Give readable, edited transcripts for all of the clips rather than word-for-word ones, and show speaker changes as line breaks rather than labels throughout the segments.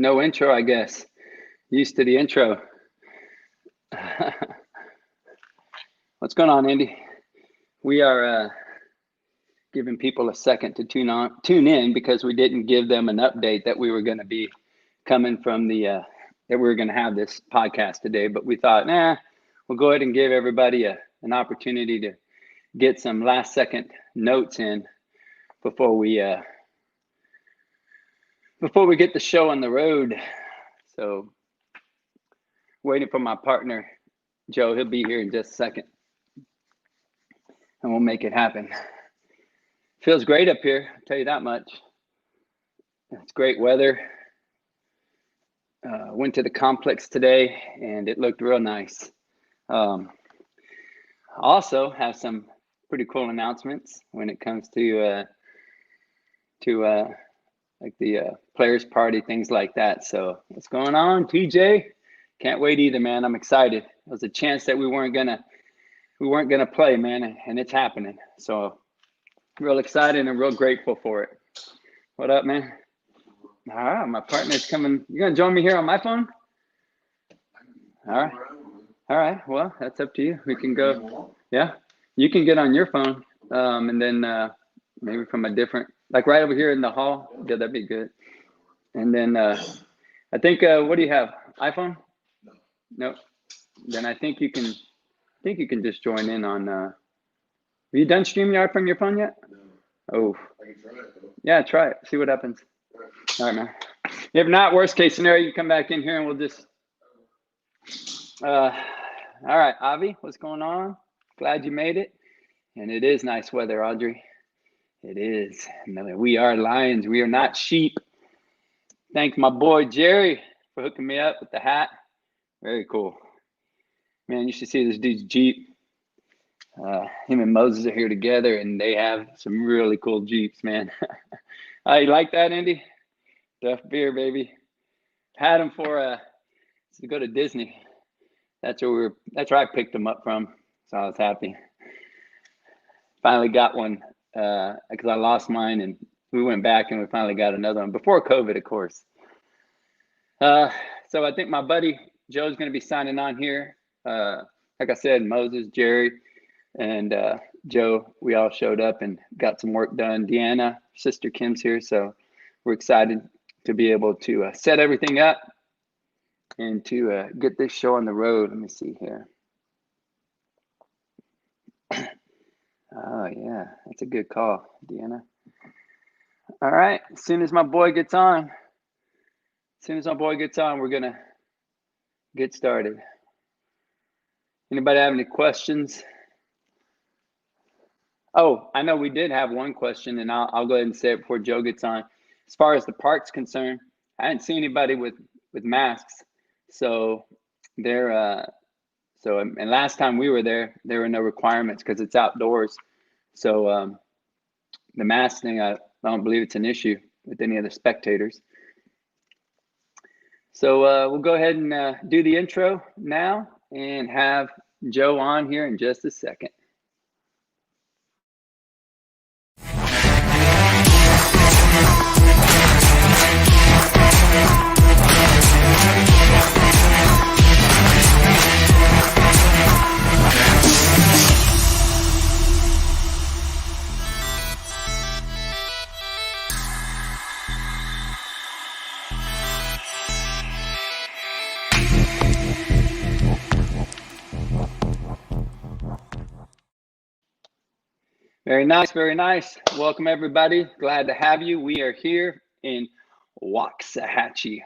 No intro, I guess. Used to the intro. What's going on, Andy? We are giving people a second to tune in because we didn't give them an update that we were going to be coming from that we were going to have this podcast today. But we thought, we'll go ahead and give everybody an opportunity to get some last second notes in before we get the show on the road. So waiting for my partner, Joe. He'll be here in just a second and we'll make it happen. Feels great up here, I'll tell you that much. It's great weather. Went to the complex today and it looked real nice. Also have some pretty cool announcements when it comes to like the players party, things like that. So what's going on, TJ? Can't wait either, man. I'm excited. It was a chance that we weren't gonna play, man, and it's happening. So real excited and real grateful for it. What up, man? All right, my partner's coming. You gonna join me here on my phone? All right. Well, that's up to you. We can go. Yeah, you can get on your phone, and then maybe from a different, like right over here in the hall. Yeah, that'd be good. And then I think, what do you have? iPhone? No. Then I think you can just join in on. Have you done StreamYard from your phone yet? No. Oh. I can try it though. Yeah, try it. See what happens. All right, man. If not, worst case scenario, you come back in here and we'll just. All right, Avi, what's going on? Glad you made it. And it is nice weather, Audrey. It is. We are lions. We are not sheep. Thank my boy Jerry for hooking me up with the hat. Very cool. Man, you should see this dude's Jeep. Him and Moses are here together, and they have some really cool Jeeps, man. You like that, Andy? Duff beer, baby. Had him for to go to Disney. That's where I picked him up from, so I was happy. Finally got one because I lost mine, and we went back and we finally got another one before COVID, of course. So I think my buddy Joe's going to be signing on here. Like I said, Moses, Jerry, and Joe, we all showed up and got some work done. Deanna, sister Kim's here, so we're excited to be able to set everything up and to get this show on the road. Let me see here. Oh, yeah, that's a good call, Deanna. All right, as soon as my boy gets on, we're going to get started. Anybody have any questions? Oh, I know we did have one question, and I'll go ahead and say it before Joe gets on. As far as the park's concerned, I didn't see anybody with masks. So and last time we were there were no requirements because it's outdoors. So the mask thing, I don't believe it's an issue with any of the spectators. So we'll go ahead and do the intro now and have Joe on here in just a second. Very nice, very nice. Welcome, everybody. Glad to have you. We are here in Waxahachie,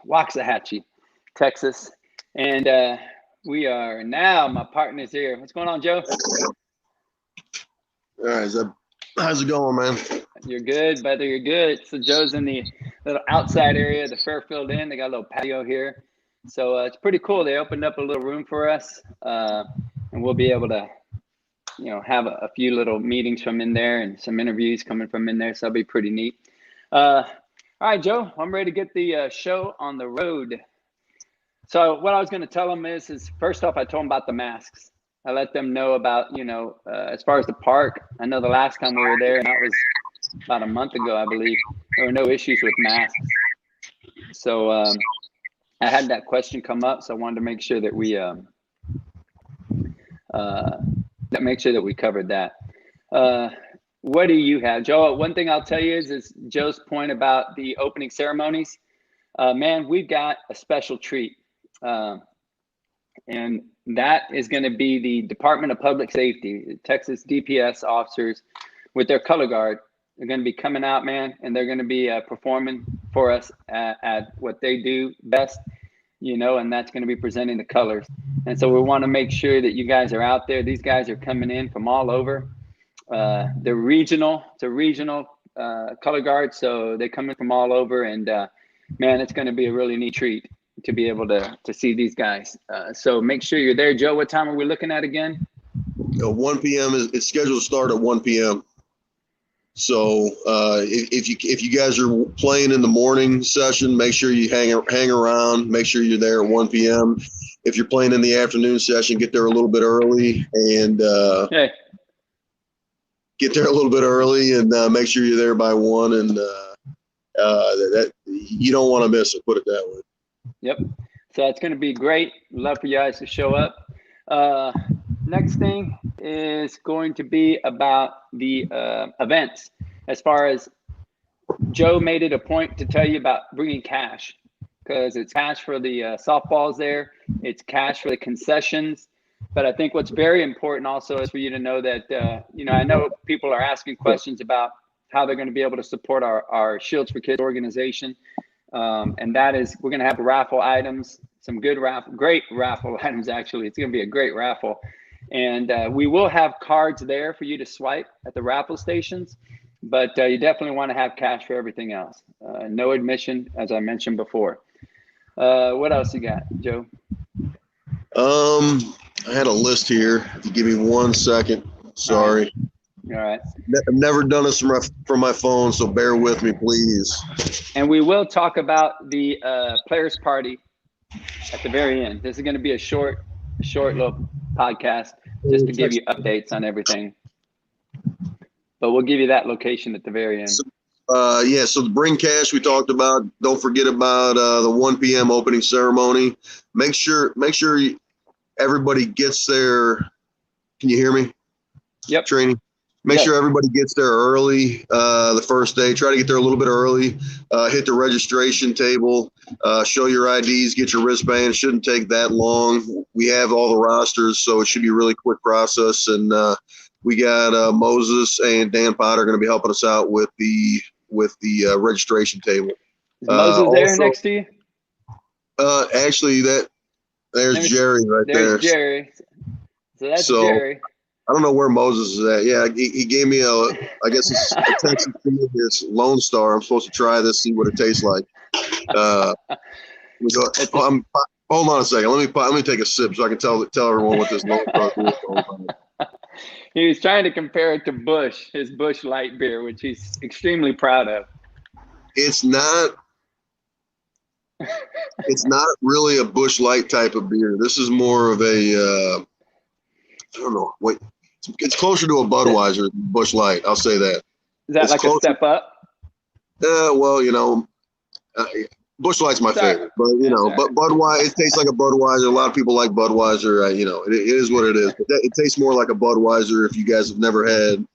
Texas. And we are now, my partner's here. What's going on, Joe?
All right, how's it going, man?
You're good, brother. You're good. So Joe's in the little outside area, the Fairfield Inn. They got a little patio here. So it's pretty cool. They opened up a little room for us, and we'll be able to have a few little meetings from in there and some interviews coming from in there. So that'll be pretty neat. All right, Joe, I'm ready to get the show on the road. So what I was going to tell them is first off, I told them about the masks. I let them know about, as far as the park. I know the last time we were there, and that was about a month ago, I believe, there were no issues with masks. So I had that question come up, so I wanted to make sure that we covered that. What do you have, Joe? One thing I'll tell you is Joe's point about the opening ceremonies. Man, we've got a special treat, and that is going to be the Department of Public Safety, Texas DPS officers with their color guard. They're going to be coming out, man, and they're going to be performing for us at what they do best, and that's going to be presenting the colors. And so we want to make sure that you guys are out there. These guys are coming in from all over. They're regional. It's a regional color guard, so they come in from all over. And man, it's going to be a really neat treat to be able to see these guys. So make sure you're there. Joe, what time are we looking at again?
1 p.m. It's scheduled to start at 1 p.m. So if you guys are playing in the morning session, make sure you hang around. Make sure you're there at 1 p.m. If you're playing in the afternoon session, get there a little bit early and make sure you're there by 1. And that you don't want to miss it. Put it that way.
Yep. So it's going to be great. Love for you guys to show up. Next thing is going to be about the events. As far as Joe made it a point to tell you about bringing cash, because it's cash for the softballs there. It's cash for the concessions. But I think what's very important also is for you to know that, I know people are asking questions about how they're going to be able to support our Shields for Kids organization. And that is, we're going to have raffle items, some great raffle items, actually. It's going to be a great raffle. And we will have cards there for you to swipe at the raffle stations, but you definitely want to have cash for everything else. No admission, as I mentioned before. What else you got, Joe?
I had a list here. If you give me 1 second. Sorry.
All right.
I've never done this from my phone, so bear with me, please.
And we will talk about the players' party at the very end. This is going to be a short little podcast just to give you updates on everything. But we'll give you that location at the very end.
So the bring cash we talked about. Don't forget about the 1 p.m. opening ceremony. Make sure everybody gets there. Can you hear me?
Yep.
Training. Make sure everybody gets there early the first day. Try to get there a little bit early. Hit the registration table. Show your IDs. Get your wristband. It shouldn't take that long. We have all the rosters, so it should be a really quick process. And we got Moses and Dan Potter going to be helping us out with the registration table.
Is Moses there next to you?
Actually, there's Jerry right there.
There's Jerry. So that's Jerry.
I don't know where Moses is at. Yeah, he gave me I guess it's a Texas Lone Star. I'm supposed to try this, see what it tastes like. Hold on a second. Let me take a sip so I can tell everyone what this Lone Star is.
He was trying to compare it to his Busch Light beer, which he's extremely proud of.
It's not really a Busch Light type of beer. This is more of a I don't know. Wait, it's closer to a Budweiser than Busch Light. I'll say that.
Is that like a step up?
Well, Busch Light's my favorite, but but Budweiser, it tastes like a Budweiser. A lot of people like Budweiser. It is what it is. But it tastes more like a Budweiser if you guys have never had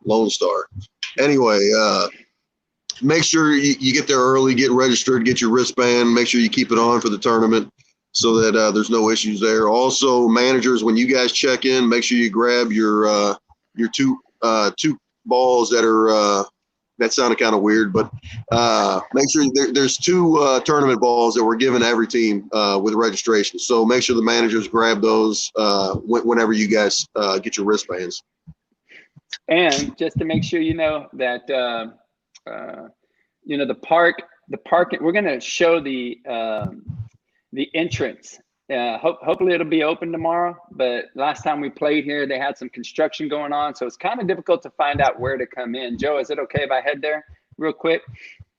Lone Star. Anyway, make sure you get there early, get registered, get your wristband, make sure you keep it on for the tournament so that there's no issues there. Also, managers, when you guys check in, make sure you grab your two balls that are that sounded kind of weird, but make sure there's 2 tournament balls that we're giving to every team with registration. So make sure the managers grab those whenever you guys get your wristbands.
And just to make sure that the park, we're going to show the entrance. Hopefully it'll be open tomorrow, but last time we played here, they had some construction going on, so it's kind of difficult to find out where to come in. Joe, is it okay if I head there real quick?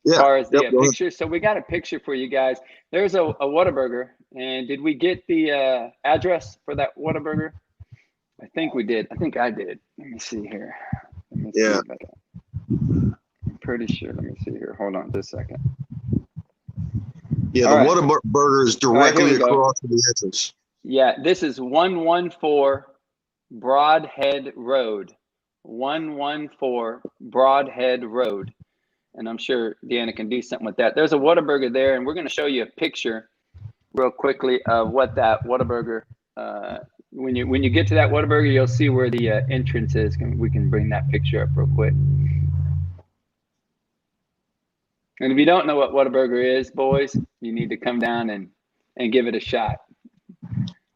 Yeah.
As far as the picture, so we got a picture for you guys. There's a Whataburger, and did we get the address for that Whataburger? I think we did. I think I did. Let me see here. I'm pretty sure. Let me see here. Hold on just a second.
Yeah,
All
the
right.
Whataburger is
All right, here
directly
we go.
across from the entrance.
Yeah, this is 114 Broadhead Road. 114 Broadhead Road. And I'm sure Deanna can do something with that. There's a Whataburger there, and we're going to show you a picture real quickly of what that Whataburger. When you get to that Whataburger, you'll see where the entrance is. We can bring that picture up real quick. And if you don't know what Whataburger is, boys, you need to come down and give it a shot.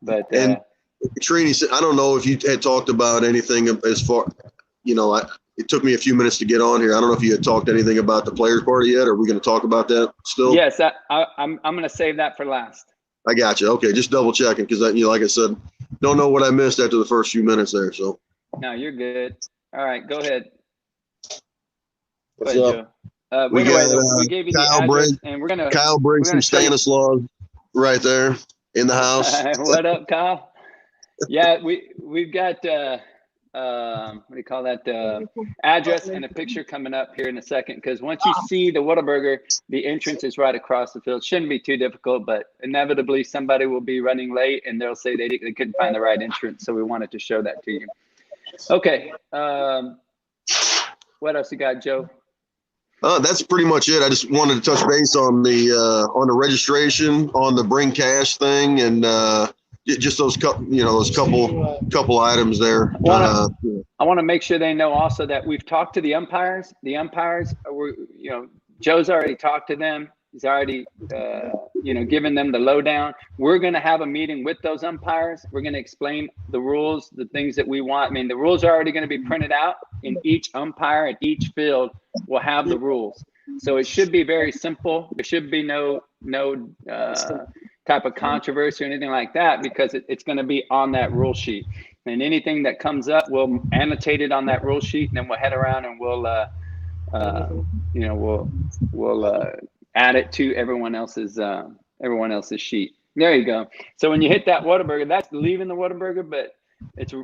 But
and Trini said, I don't know if you had talked about anything as far, it took me a few minutes to get on here. I don't know if you had talked anything about the players party yet. Are we going to talk about that still?
Yes, I'm going to save that for last.
I got you. Okay, just double checking because like I said, don't know what I missed after the first few minutes there. So.
No, you're good. All right, go ahead.
What's
go ahead,
up?
Joe.
We
gave you the address, and we're gonna.
Kyle brings some Stanislaus right there in the house.
What up, Kyle? Yeah, we've got what do you call that? Address and a picture coming up here in a second. Because once you see the Whataburger, the entrance is right across the field. Shouldn't be too difficult, but inevitably somebody will be running late, and they'll say they couldn't find the right entrance. So we wanted to show that to you. Okay. What else you got, Joe?
That's pretty much it. I just wanted to touch base on the registration, on the bring cash thing, and just those couple items there.
I want to make sure they know also that we've talked to the umpires. The umpires were, Joe's already talked to them. He's already, given them the lowdown. We're going to have a meeting with those umpires. We're going to explain the rules, the things that we want. I mean, the rules are already going to be printed out, and each umpire at each field will have the rules. So it should be very simple. There should be no type of controversy or anything like that, because it's going to be on that rule sheet. And anything that comes up, we'll annotate it on that rule sheet, and then we'll head around and we'll add it to everyone else's sheet. There you go. So when you hit that Whataburger, that's leaving the Whataburger, but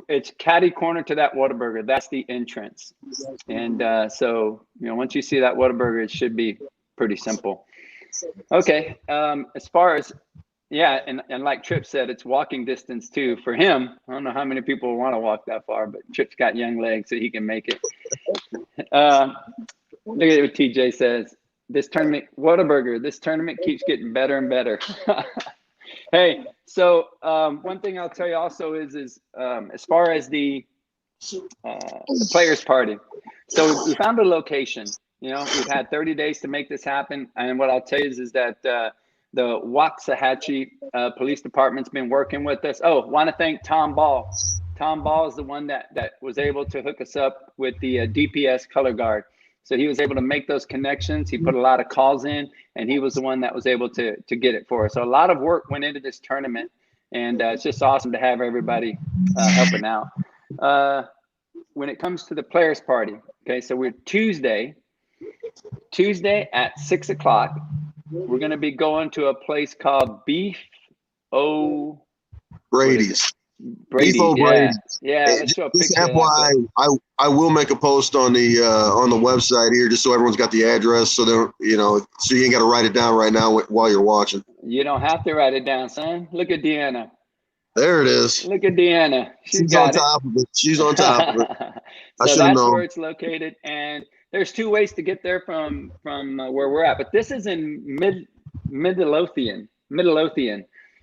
it's catty corner to that Whataburger. That's the entrance. And so once you see that Whataburger, it should be pretty simple. Okay. As far as and like Tripp said, it's walking distance too for him. I don't know how many people want to walk that far, but Tripp's got young legs, so he can make it. Look at what TJ says. This tournament keeps getting better and better. Hey, so one thing I'll tell you also is as far as the players party. So we found a location. We've had 30 days to make this happen, and what I'll tell you is that the Waxahachie Police Department's been working with us. Oh, want to thank Tom Ball. Tom Ball is the one that was able to hook us up with the DPS color guard. So he was able to make those connections. He put a lot of calls in, and he was the one that was able to get it for us. So a lot of work went into this tournament, and it's just awesome to have everybody helping out. When it comes to the players party, okay, so we're Tuesday at 6 o'clock. We're going to be going to a place called Beef
Brady's.
Brady's. Yeah. Let's show a
Just
picture.
I will make a post on the website here, just so everyone's got the address, so so you ain't got to write it down right now while you're watching.
You don't have to write it down, son. Look at Deanna.
There it is.
Look at Deanna.
She's on top of it. She's on top of it.
So that's where it's located, and there's two ways to get there from where we're at. But this is in Midlothian.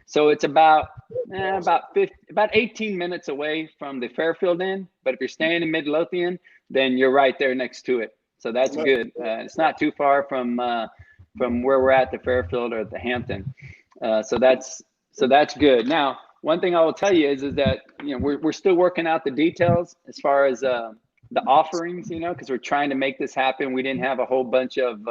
So it's about 18 minutes away from the Fairfield Inn. But if you're staying in Midlothian, then you're right there next to it. So that's good. It's not too far from where we're at, the Fairfield or the Hampton. So that's good. Now, one thing I will tell you is that we're still working out the details as far as the offerings, because we're trying to make this happen. We didn't have a whole bunch of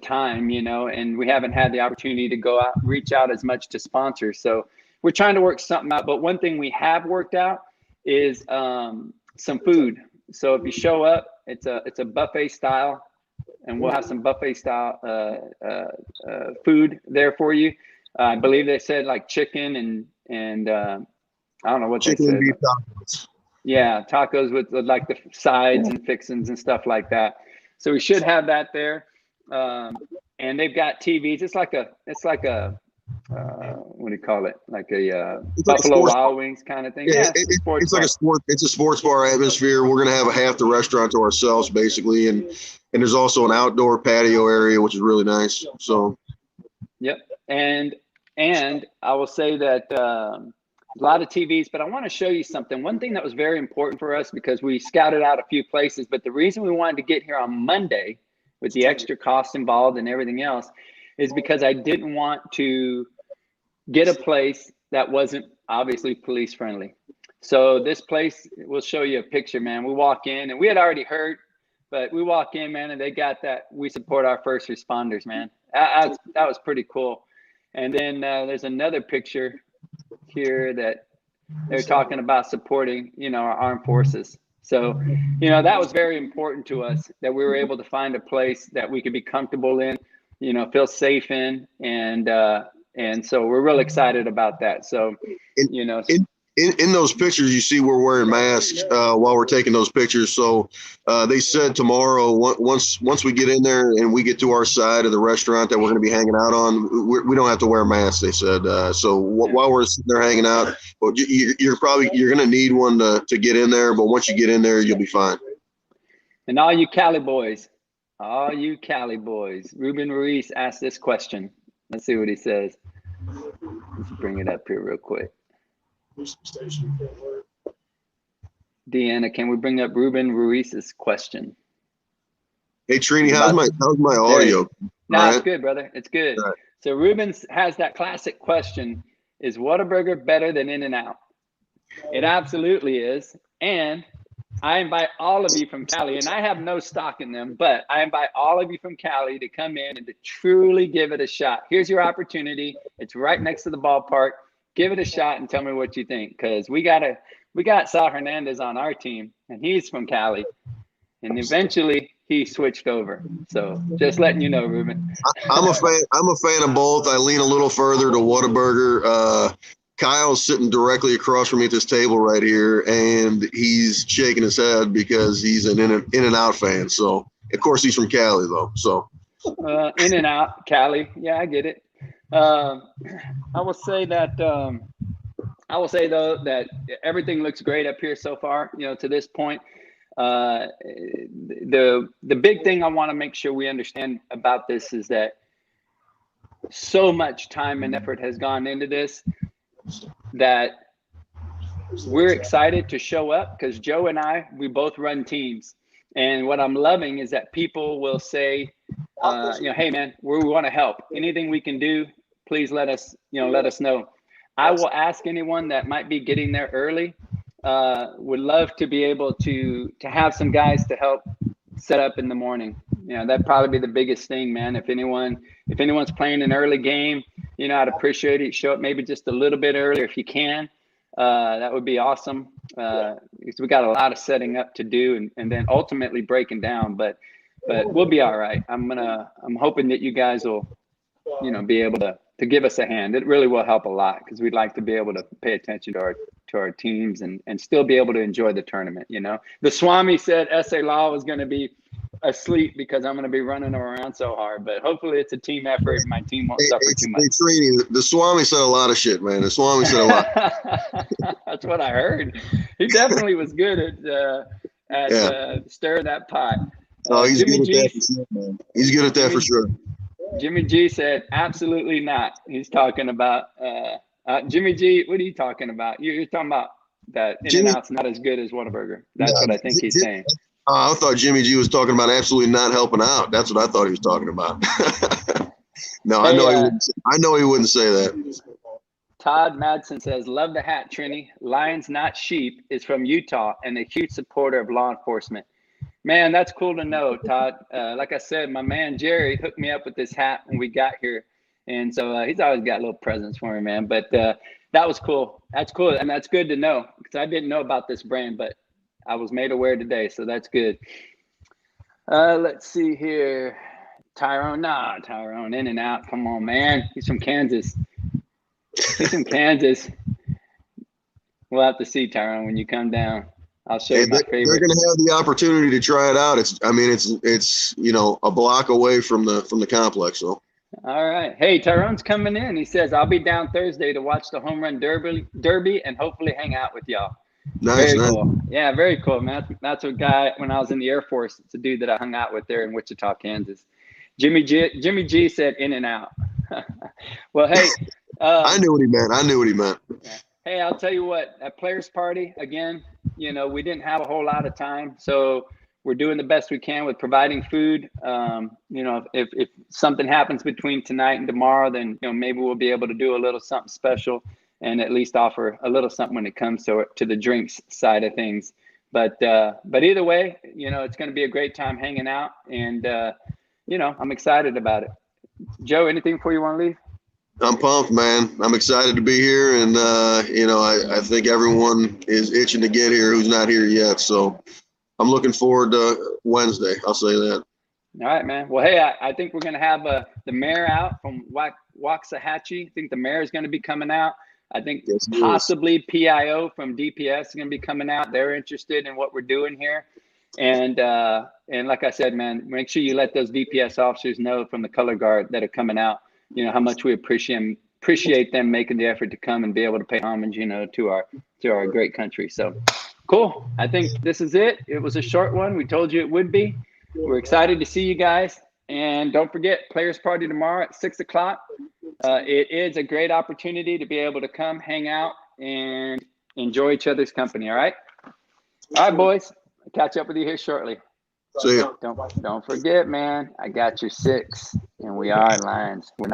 time, and we haven't had the opportunity to go out, reach out as much to sponsors. So we're trying to work something out. But one thing we have worked out is some food. So if you show up, it's a buffet style, and we'll have some buffet style food there for you. I believe they said like chicken and I don't know what
chicken
they said.
And beef tacos.
Yeah, tacos with like the sides and fixings and stuff like that. So we should have that there. and they've got TVs. It's like a what do you call it? Like a Buffalo Wild Wings kind of thing.
Yeah, it's like a sport. It's a sports bar atmosphere. We're gonna have half the restaurant to ourselves, basically, and there's also an outdoor patio area, which is really nice. So,
yep. And I will say that a lot of TVs, but I want to show you something. One thing that was very important for us, because we scouted out a few places, but the reason we wanted to get here on Monday with the extra cost involved and everything else is because I didn't want to get a place that wasn't obviously police friendly. So this place, we'll show you a picture, man. We walk in, and we had already heard, but we walk in, man, and they got that we support our first responders, man. That was pretty cool. And then there's another picture here that they're talking about supporting, our armed forces. So, that was very important to us, that we were able to find a place that we could be comfortable in, feel safe in, and so we're real excited about that. So,
in those pictures, you see we're wearing masks while we're taking those pictures. So they said tomorrow, once we get in there and we get to our side of the restaurant that we're going to be hanging out on, we don't have to wear masks. They said while we're sitting there hanging out, well, you're going to need one to get in there. But once you get in there, you'll be fine.
And all you Cali boys, Ruben Ruiz asked this question. Let's see what he says. Let's bring it up here real quick. Deanna, can we bring up Ruben Ruiz's question?
Hey Trini, how's my audio?
No, it's good, brother. It's good. Right. So Ruben has that classic question: is Whataburger better than In-N-Out? It absolutely is. And I invite all of you from Cali, and I have no stock in them, but I invite all of you from Cali to come in and to truly give it a shot. Here's your opportunity. It's right next to the ballpark. Give it a shot and tell me what you think, because we got Sal Hernandez on our team, and he's from Cali, and eventually he switched over. So just letting you know, Ruben.
I'm a fan of both. I lean a little further to Whataburger. Kyle's sitting directly across from me at this table right here, and he's shaking his head because he's an In-N-Out fan. So of course he's from Cali though. So
In-N-Out, Cali, yeah, I get it. I will say though that everything looks great up here so far, to this point. The big thing I want to make sure we understand about this is that so much time and effort has gone into this that we're excited to show up, because Joe and we both run teams. And what I'm loving is that people will say, hey man, we want to help. Anything we can do, please let us know. I will ask anyone that might be getting there early. Would love to be able to have some guys to help set up in the morning. That'd probably be the biggest thing, man. If anyone's playing an early game, I'd appreciate it. Show up maybe just a little bit earlier if you can. That would be awesome. Because we got a lot of setting up to do and then ultimately breaking down, but we'll be all right. I'm hoping that you guys will, be able to give us a hand. It really will help a lot, because we'd like to be able to pay attention to our teams and still be able to enjoy the tournament. The Swami said SA Law was going to be asleep because I'm going to be running around so hard, but hopefully it's a team effort and my team won't suffer too much.
The Swami said a lot of shit, man. The Swami said a lot.
That's what I heard. He definitely was good at stirring that pot.
Oh, he's good at that for sure, man. He's good at that for sure.
Jimmy G said, absolutely not. He's talking about Jimmy G. What are you talking about? You're talking about that In-N-Out's not as good as Whataburger. That's what I think he's saying.
I thought Jimmy G was talking about absolutely not helping out. That's what I thought he was talking about. No, hey, I know he wouldn't say that.
Todd Madsen says, love the hat, Trini. Lions, not sheep, is from Utah and a huge supporter of law enforcement. Man, that's cool to know, Todd. Like I said, my man Jerry hooked me up with this hat when we got here. And so he's always got little presents for me, man. But that was cool. That's cool. And that's good to know, because I didn't know about this brand, but I was made aware today. So that's good. Let's see here. Tyrone, In-N-Out. Come on, man. He's from Kansas. We'll have to see, Tyrone, when you come down. I'll show you my
They're
favorite.
going to have the opportunity to try it out. It's you know, a block away from the complex. So.
All right. Hey, Tyrone's coming in. He says, I'll be down Thursday to watch the home run derby and hopefully hang out with y'all.
Nice,
Very
nice.
cool. Yeah, very cool, man. That's a guy, when I was in the Air Force, it's a dude that I hung out with there in Wichita, Kansas. Jimmy G said in and out. Well, hey.
I knew what he meant.
Yeah. Hey, I'll tell you what, at Players Party, again, you know, we didn't have a whole lot of time. So we're doing the best we can with providing food. You know, if something happens between tonight and tomorrow, then, you know, maybe we'll be able to do a little something special and at least offer a little something when it comes to the drinks side of things. But either way, you know, it's going to be a great time hanging out, and you know, I'm excited about it. Joe, anything before you want to leave?
I'm pumped, man. I'm excited to be here, and you know, I think everyone is itching to get here who's not here yet. So I'm looking forward to Wednesday. I'll say that.
All right, man. Well, hey, I think we're going to have the mayor out from Waxahachie. I think the mayor is going to be coming out. I think possibly PIO from DPS is going to be coming out. They're interested in what we're doing here. And like I said, man, make sure you let those DPS officers know from the color guard that are coming out, you know, how much we appreciate them making the effort to come and be able to pay homage, you know, to our great country. So cool. I think this is it. It was a short one. We told you it would be. We're excited to see you guys. And don't forget, Players Party tomorrow at 6 o'clock. It is a great opportunity to be able to come hang out and enjoy each other's company. All right. All right, boys. I'll catch up with you here shortly.
See ya.
Don't forget, man. I got your 6, and we are Lions. We're not.